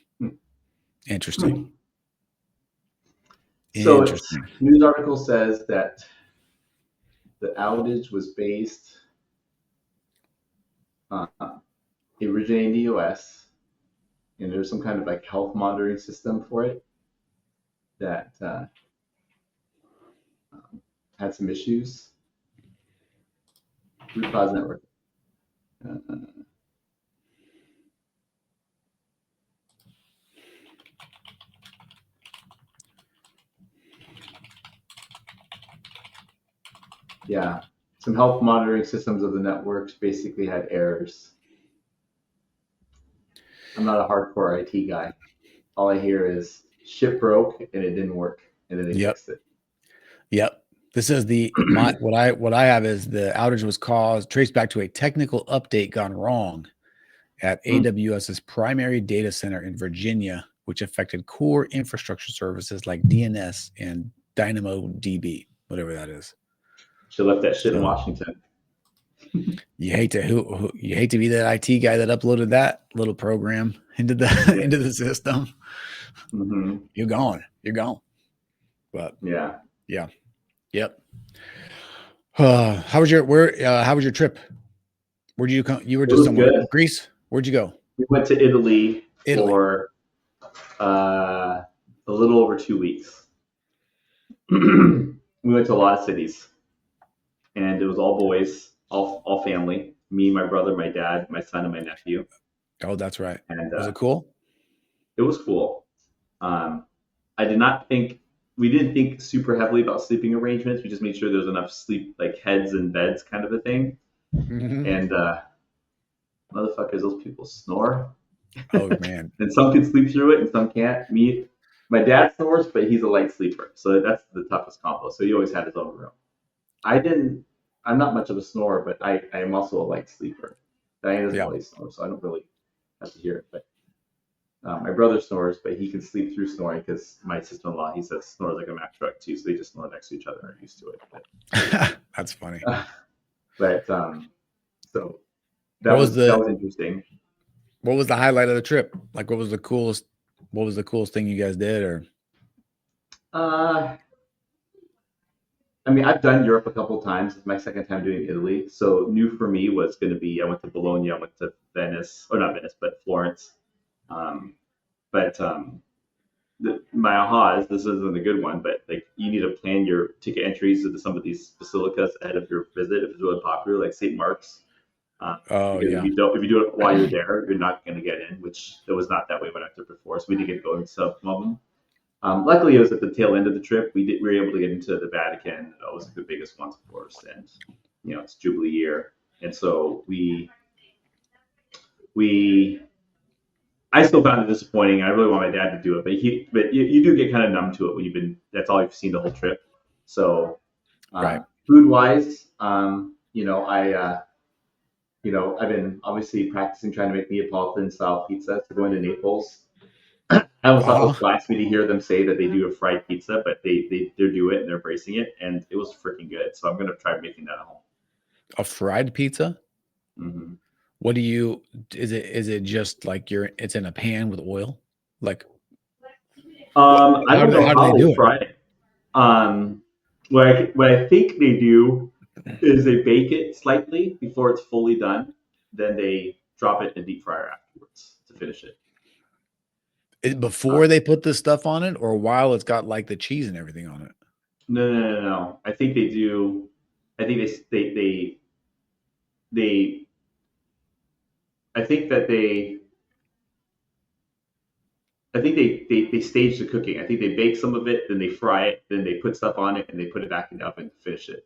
interesting. So news article says that the outage was based originating in the US, and there's some kind of like health monitoring system for it that had some issues. Root cause network. Yeah, some health monitoring systems of the networks basically had errors. I'm not a hardcore IT guy. All I hear is shit broke and it didn't work, and then they fixed it. Yep. This is what I have is the outage was traced back to a technical update gone wrong at AWS's primary data center in Virginia, which affected core infrastructure services like DNS and DynamoDB, whatever that is. Should have left that shit in Washington. You hate to be that IT guy that uploaded that little program into the into the system. Mm-hmm. You're gone. But yeah. Yep. How was your trip? Where'd you come? You were just somewhere. Good. Greece? Where'd you go? We went to Italy. For a little over 2 weeks. We went to a lot of cities, and it was all boys, all family. Me, my brother, my dad, my son, and my nephew. Oh, that's right. And was it cool? It was cool. We didn't think super heavily about sleeping arrangements. We just made sure there was enough sleep, like heads and beds kind of a thing. Mm-hmm. And motherfuckers, those people snore. Oh man. And some can sleep through it and some can't. My dad snores, but he's a light sleeper, so that's the toughest combo. So he always had his own room. I'm not much of a snorer, but I am also a light sleeper. Diane doesn't really snore, so I don't really have to hear it. But my brother snores, but he can sleep through snoring because my sister-in-law, he says, snores like a Mack truck too, so they just snore next to each other and are used to it. But, that's funny. So that was interesting. What was the highlight of the trip? Like, what was the coolest thing you guys did? Or I mean, I've done Europe a couple times. It's my second time doing Italy. So new for me was going to be I went to Bologna, I went to Venice, or not Venice, but Florence. Um, but my ahas, this isn't a good one, but like you need to plan your ticket entries to some of these basilicas ahead of your visit if it's really popular, like St. Mark's. Oh Because yeah. if you do it while you're there, you're not going to get in, which it was not that way when I took before. So we did get going to some of them. Luckily, it was at the tail end of the trip. We were able to get into the Vatican. That was the biggest ones, of course, and it's Jubilee year, and so we I still found it disappointing. I really want my dad to do it, but you do get kind of numb to it when you've been that's all you've seen the whole trip. So Right. food wise, I've been obviously practicing trying to make Neapolitan style pizza. So going to Naples, I always thought it was Uh-huh. blasphemy to hear them say that they do a fried pizza, but they do it and they're bracing it, and it was freaking good. So I'm gonna try making that at home. A fried pizza? Mm-hmm. What do you is it just like it's in a pan with oil? Like I don't know how do how they they do it? fry it. Um, what I think they do is they bake it slightly before it's fully done, then they drop it in a deep fryer afterwards to finish it. Uh, Before they put this stuff on it or while it's got like the cheese and everything on it? no. I think they do. I think they I think that they stage the cooking. I think they bake some of it, then they fry it, then they put stuff on it, and they put it back in the oven to finish it.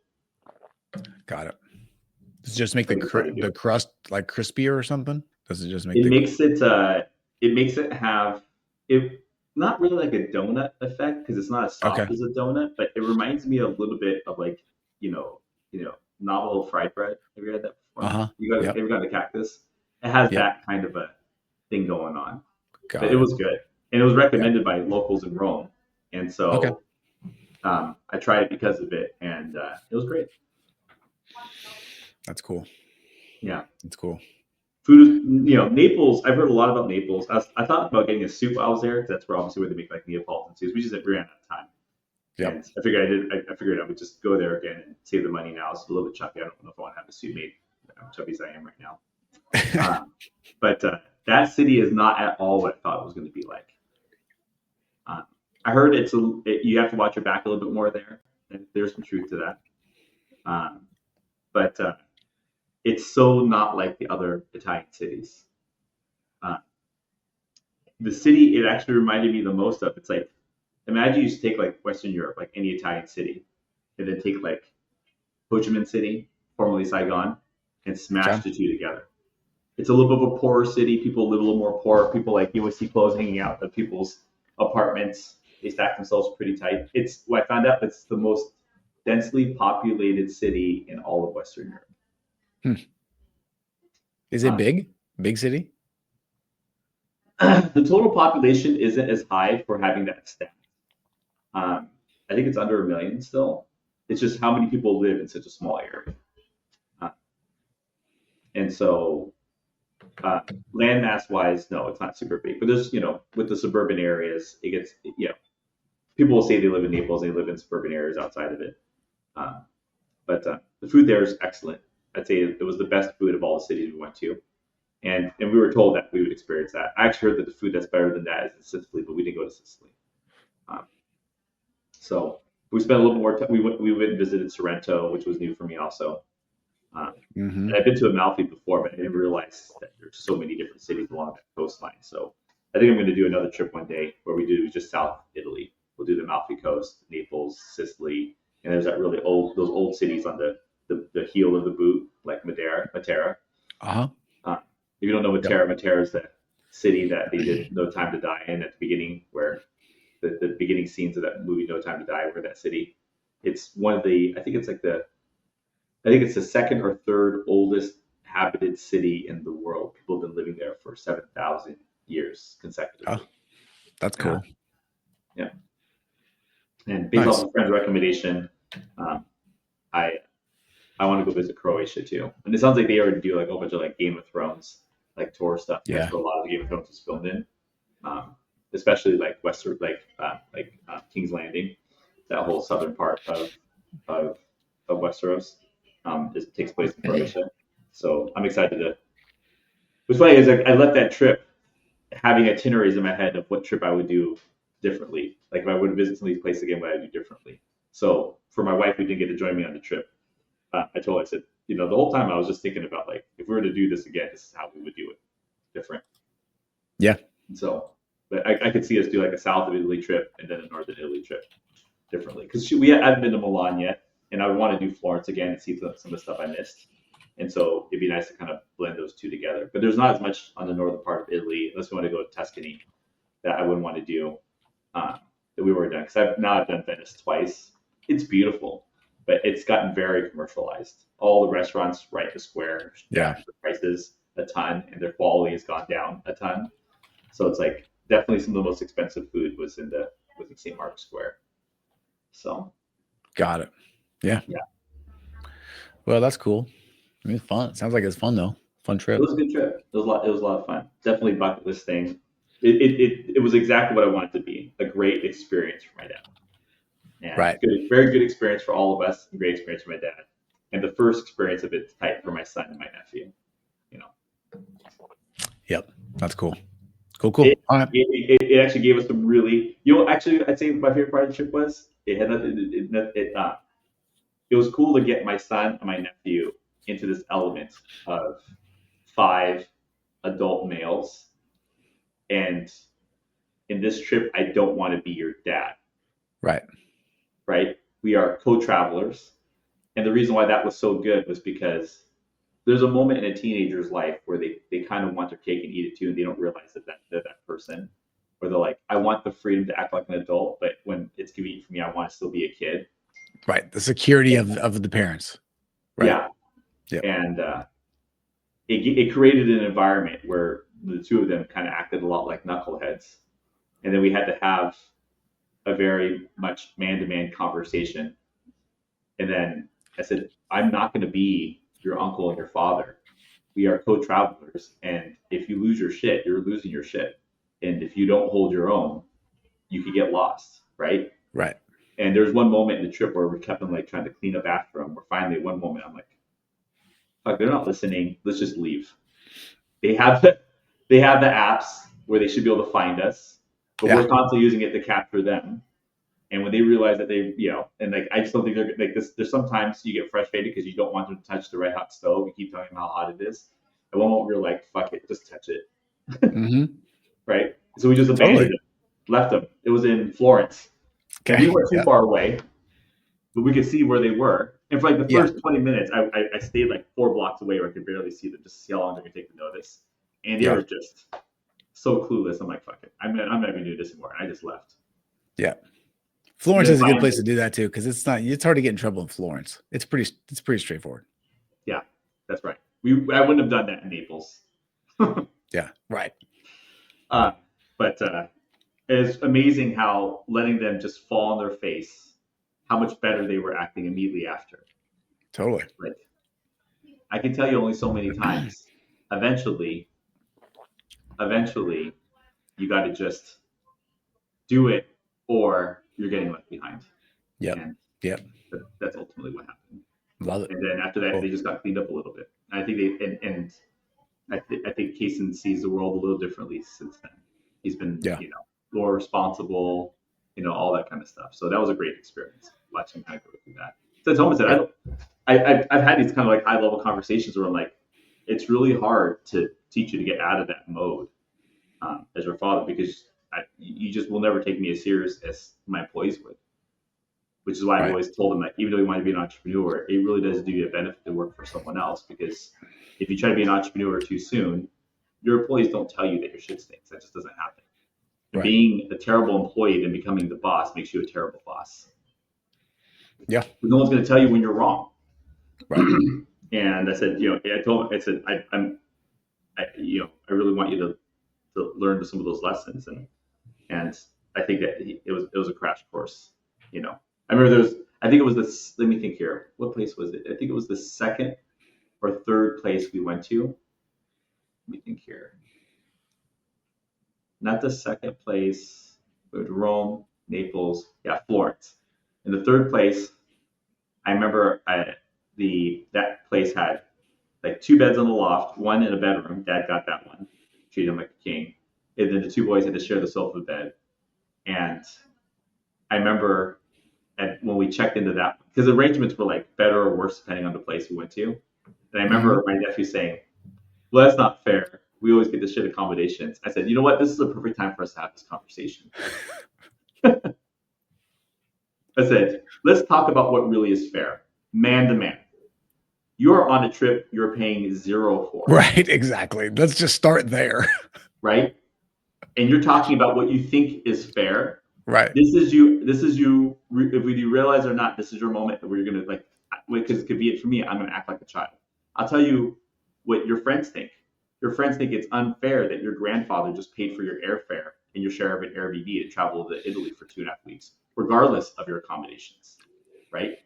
Got it. Does it just make I think that's how they do the it. crust like crispier or something? Does it just make It the makes it have it not really like a donut effect because it's not as Okay. soft as a donut, but it reminds me a little bit of like Navajo fried bread. Have you had that before? Uh-huh. You got Yep. ever got the cactus? It has Yep. that kind of a thing going on, but it Got it. was good and it was Yep. recommended by locals in Rome, and Okay. so I tried it because of it, and it was great. That's cool. Yeah, That's cool. food. Naples. I've heard a lot about Naples. I thought about getting a soup while I was there because that's where obviously where they make like Neapolitan soups. We just ran out of time, Yep. and I figured I would just go there again and save the money now. It's a little bit chunky. I don't know if I want to have a soup made. I'm chubby as I am right now. But that city is not at all what I thought it was going to be like. Uh, I heard you have to watch your back a little bit more there. And there's some truth to that. But it's so not like the other Italian cities. Uh, the city it actually reminded me the most of. It's like imagine you take like Western Europe, like any Italian city, and then take like Ho Chi Minh City, formerly Saigon, and smash Okay. the two together. It's a little bit of a poorer city. People live a little more poor. People like you always see clothes hanging out of people's apartments. They stack themselves pretty tight. It's what I found out. It's the most densely populated city in all of Western Europe. Hmm. Is it Uh, big? Big city? the total population isn't as high for having that stat. I think it's under a million still. It's just how many people live in such a small area. Uh, and so Uh, landmass wise, no, it's not super big. But there's, with the suburban areas, it gets, people will say they live in Naples, they live in suburban areas outside of it. Um, but the food there is excellent. I'd say it was the best food of all the cities we went to. And we were told that we would experience that. I actually heard that the food that's better than that is in Sicily, but we didn't go to Sicily. Um, so we spent a little more time. We went and visited Sorrento, which was new for me also. Mm-hmm. And I've been to Amalfi before, but I didn't realize that there's so many different cities along that coastline. So I think I'm going to do another trip one day where we do just South Italy. We'll do the Amalfi Coast, Naples, Sicily, and there's those old cities on the heel of the boot, like Matera. Uh-huh. Uh, if you don't know Yep. Matera is the city that they did No Time to Die in at the beginning, where the beginning scenes of that movie No Time to Die were that city. It's one of the, I think it's the second or third oldest habited city in the world. People have been living there for 7,000 years Oh, consecutively. that's Yeah, cool. yeah. And based off Nice. of a friend's recommendation, um, I I want to go visit Croatia too. And it sounds like they already do like a whole bunch of like Game of Thrones like tour stuff. That's Yeah. where a lot of the Game of Thrones was filmed in, especially like Western King's Landing, that whole southern part of Westeros. It takes place in Okay. Croatia, so I'm excited to. What's funny is I left that trip having itineraries in my head of what trip I would do differently. Like if I would visit some of these places again, what I'd do differently. So for my wife who didn't get to join me on the trip, I told her, I said, the whole time I was just thinking about like if we were to do this again, this is how we would do it, different. Yeah. And so, but I could see us do like a south of Italy trip and then a northern Italy trip differently because we haven't been to Milan yet, and I would want to do Florence again and see some of the stuff I missed. And so it'd be nice to kind of blend those two together. But there's not as much on the northern part of Italy, unless we want to go to Tuscany, that I wouldn't want to do that we were done. Because I've done Venice twice. It's beautiful, but it's gotten very commercialized. All the restaurants right in the square jacked the prices a ton, and their quality has gone down a ton. So it's like definitely some of the most expensive food was in St. Mark's Square. So Got it. Yeah. Well, that's cool. I mean, it's fun. Sounds like it's fun though. Fun it trip. was a good trip. It was a lot. It was a lot of fun. Definitely bucket list thing. It was exactly what I wanted to be. A great experience for my dad. And Right. good, very good experience for all of us. And great experience for my dad. And the first experience of its type for my son and my nephew. Yep. That's cool. Cool. It, All right. it actually gave us some really. Actually, I'd say my favorite part of the trip was it had nothing. It was cool to get my son and my nephew into this element of 5 adult males. And in this trip, I don't want to be your dad. Right. Right? We are co-travelers. And the reason why that was so good was because there's a moment in a teenager's life where they kind of want their cake and eat it too, and they don't realize that they're that person. Or they're like, I want the freedom to act like an adult, but when it's convenient for me, I want to still be a kid. Right. The security of the parents. Right. Yeah. Yep. And it created an environment where the two of them kind of acted a lot like knuckleheads. And then we had to have a very much man-to-man conversation. And then I said, I'm not going to be your uncle and your father. We are co-travelers. And if you lose your shit, you're losing your shit. And if you don't hold your own, you could get lost, right? Right. And there's one moment in the trip where we kept on like trying to clean up after them. Where finally, at one moment, I'm like, "Fuck, they're not listening. Let's just leave." They have the apps where they should be able to find us, but we're constantly using it to capture them. And when they realize that and like I just don't think they're like this. There's sometimes you get frustrated because you don't want them to touch the red hot stove. You keep telling them how hot it is. At one moment, we were like, "Fuck it, just touch it." Mm-hmm. Right? So we just abandoned it, left them. It was in Florence. Okay. And we weren't too far away, but we could see where they were. And for like the first 20 minutes, I stayed like 4 blocks away where I could barely see them, just to see how long they're gonna take to notice. And they were just so clueless. I'm like, fuck it. I'm not gonna do this anymore. And I just left. Yeah. Florence is a good place to do that too, because it's hard to get in trouble in Florence. It's pretty straightforward. Yeah, that's right. I wouldn't have done that in Naples. Yeah, right. But it's amazing how letting them just fall on their face, how much better they were acting immediately after. Totally. Like, I can tell you only so many times. Eventually, you got to just do it, or you're getting left behind. Yep. And yep. That's ultimately what happened. Love it. And then after that, they just got cleaned up a little bit. And I think I think Kaysen sees the world a little differently since then. He's been, more responsible, all that kind of stuff. So that was a great experience watching him kind of go through that. So Thomas said, I've had these kind of like high level conversations where I'm like, it's really hard to teach you to get out of that mode as your father, because you just will never take me as serious as my employees would. Which is why I've always told them that even though you want to be an entrepreneur, it really does do you a benefit to work for someone else, because if you try to be an entrepreneur too soon, your employees don't tell you that your shit stinks. That just doesn't happen. Right. Being a terrible employee then becoming the boss makes you a terrible boss. Yeah. But no one's going to tell you when you're wrong. Right. And I said, I said, I really want you to learn some of those lessons, and I think that it was a crash course. I remember I think it was this. Let me think here. What place was it? I think it was the second or third place we went to. Let me think here. Not the second place. We went to Rome, Naples, Florence. In the third place, I remember that place had like 2 beds on the loft, 1 in a bedroom. Dad got that one, treated him like a king. And then the 2 boys had to share the sofa bed. And I remember when we checked into that, because the arrangements were like better or worse depending on the place we went to. And I remember my nephew saying, "Well, that's not fair. We always get the shit accommodations." I said, "You know what? This is a perfect time for us to have this conversation." I said, "Let's talk about what really is fair, man to man. You're on a trip you're paying 0 for." Right, exactly. Let's just start there. Right? And you're talking about what you think is fair. Right. This is you. If we do realize or not, this is your moment where you're gonna like, because it could be it for me. I'm gonna act like a child. I'll tell you what your friends think. Your friends think it's unfair that your grandfather just paid for your airfare and your share of an Airbnb to travel to Italy for 2.5 weeks, regardless of your accommodations. Right?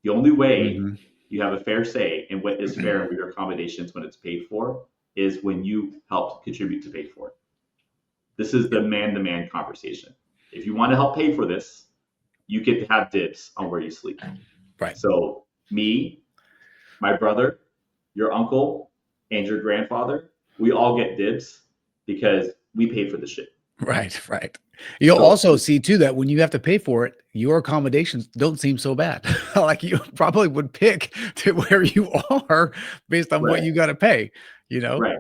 The only way you have a fair say in what is fair with your accommodations when it's paid for is when you help contribute to pay for it. This is the man-to-man conversation. If you want to help pay for this, you get to have dibs on where you sleep. Right. So me, my brother, your uncle, and your grandfather, we all get dibs because we paid for the shit. Right, right. You'll also see too that when you have to pay for it, your accommodations don't seem so bad. Like you probably would pick to where you are based on what you got to pay, you know? Right,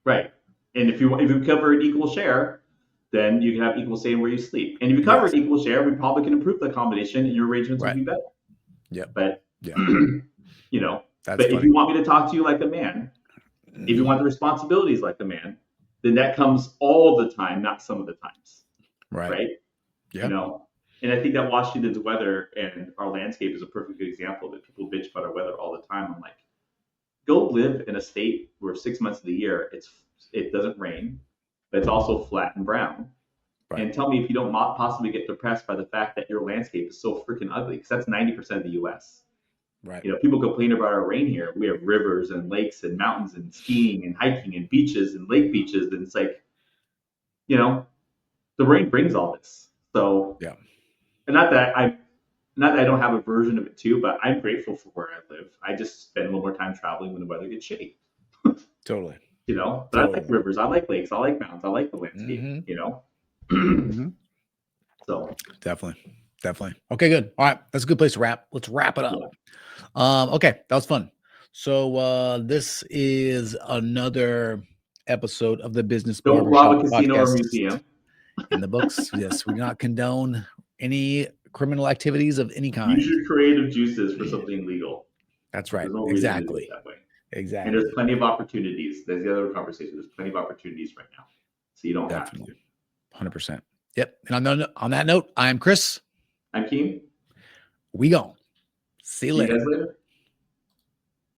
right. And if you cover an equal share, then you can have equal say in where you sleep. And if you cover an equal share, we probably can improve the accommodation and your arrangements will be better. Yeah. But yeah. You know, That's but funny. if you want me to talk to you like a man, if you want the responsibilities like a man, then that comes all the time, not some of the times. Right? Yeah. You know, and I think that Washington's weather and our landscape is a perfect good example that people bitch about our weather all the time. I'm like, go live in a state where 6 months of the year it doesn't rain, but it's also flat and brown. Right. And tell me if you don't possibly get depressed by the fact that your landscape is so freaking ugly, because that's 90% of the U.S. Right. You know, people complain about our rain here. We have rivers and lakes and mountains and skiing and hiking and beaches and lake beaches, and it's like, you know, the rain brings all this. So yeah. And not that I don't have a version of it too, but I'm grateful for where I live. I just spend a little more time traveling when the weather gets shitty. Totally. You know, but I like rivers, I like lakes, I like mountains, I like the landscape. You know. So definitely. Okay, good. All right, that's a good place to wrap. Let's wrap it up. Yeah. Okay, that was fun. So this is another episode of the Business Don't Barbershop rob a casino podcast. or museum. In the books, yes, we do not condone any criminal activities of any kind. Use your creative juices for something legal. That's right. There's no exactly. reason to do it that way. Exactly. And there's plenty of opportunities. There's the other conversation. There's plenty of opportunities right now, so you don't Definitely. have to. 100%. Yep. And on that note, I'm Chris. I'm Keen. We gone. See you later. See you guys later.